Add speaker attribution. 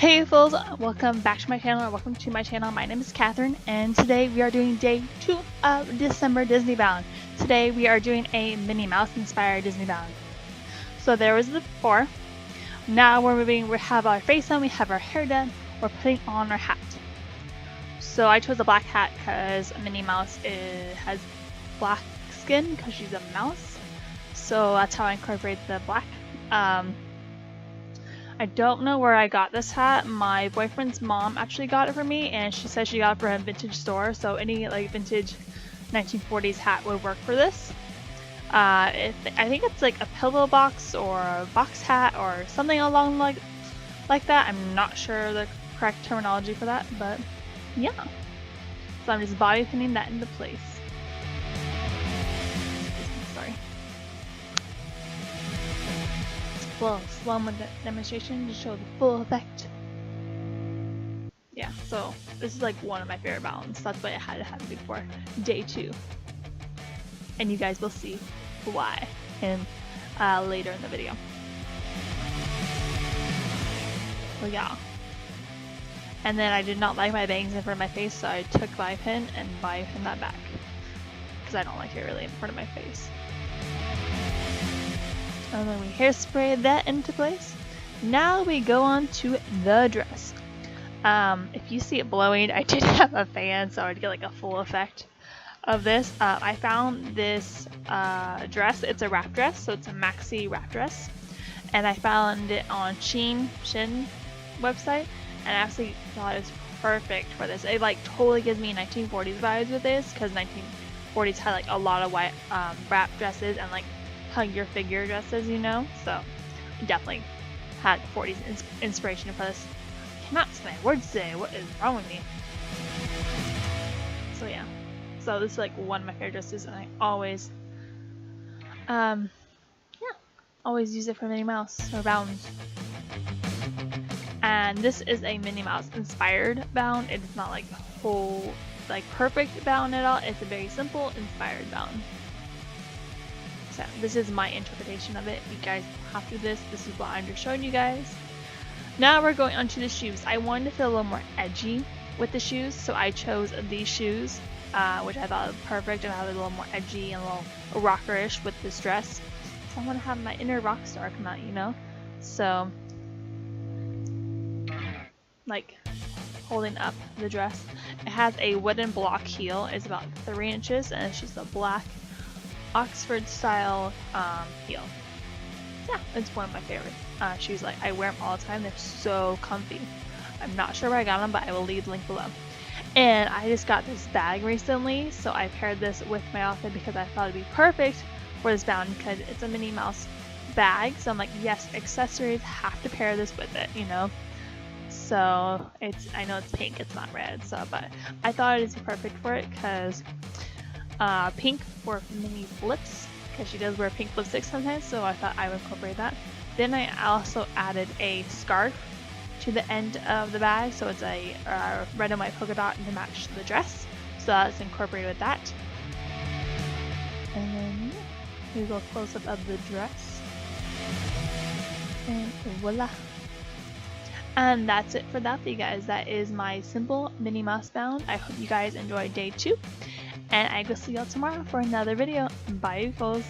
Speaker 1: Hey folks, welcome back to my channel, or welcome to my channel. My name is Catherine, and today we are doing day 2 of December DisneyBound. Today we are doing a Minnie Mouse inspired DisneyBound. So there was the before. Now we're moving, we have our face on, we have our hair done, we're putting on our hat. So I chose a black hat because Minnie Mouse has black skin because she's a mouse. So that's how I incorporate the black. I don't know where I got this hat. My boyfriend's mom actually got it for me, and she said she got it from a vintage store, so any like vintage 1940s hat would work for this. I think it's like a pillow box or a box hat or something along like that. I'm not sure the correct terminology for that, but yeah. So I'm just body pinning that into place. Sorry. Well, slow mo demonstration to show the full effect. Yeah, so this is like one of my favorite bounds. That's why I had to have it before day 2. And you guys will see why in later in the video. So yeah. And then I did not like my bangs in front of my face, so I took bobby pin and bobby pin that back. Because I don't like it really in front of my face. And then we hairspray that into place. Now we go on to the dress. If you see it blowing, I did have a fan, so I'd get like a full effect of this. I found this dress. It's a wrap dress, so it's a maxi wrap dress. And I found it on Shin website, and I actually thought it was perfect for this. It like totally gives me 1940s vibes with this, because 1940s had like a lot of white wrap dresses and like hug your figure dresses, you know, so definitely had 40s inspiration for this. I cannot say words today. What is wrong with me? So yeah, so this is like one of my favorite dresses, and I always always use it for Minnie Mouse or bounds. And this is a Minnie Mouse inspired bound. It is not like whole like perfect bound at all. It's a very simple inspired bound. So this is my interpretation of it. You guys have to do this. This is what I'm just showing you guys. Now we're going on to the shoes. I wanted to feel a little more edgy with the shoes, so I chose these shoes, which I thought was perfect, and I was a little more edgy and a little rockerish with this dress. So I want to have my inner rock star come out, you know? So, like, holding up the dress. It has a wooden block heel. It's about 3 inches, and it's just a black Oxford style heel. Yeah, it's one of my favorite shoes. Like, I wear them all the time. They're so comfy. I'm not sure where I got them, but I will leave the link below. And I just got this bag recently, so I paired this with my outfit because I thought it'd be perfect for this bound, because it's a Minnie Mouse bag. So I'm like, yes, accessories have to pair this with it, you know. So I know it's pink, it's not red. So, but I thought it was perfect for it because pink for Minnie's lips, because she does wear pink lipstick sometimes, so I thought I would incorporate that. Then I also added a scarf to the end of the bag, so it's a red and white polka dot to match the dress, so that's incorporated with that. And then we go close up of the dress, and voila. And that's it for that, you guys. That is my simple Minnie Mouse bound. I hope you guys enjoyed day 2. And I will see y'all tomorrow for another video. Bye, folks.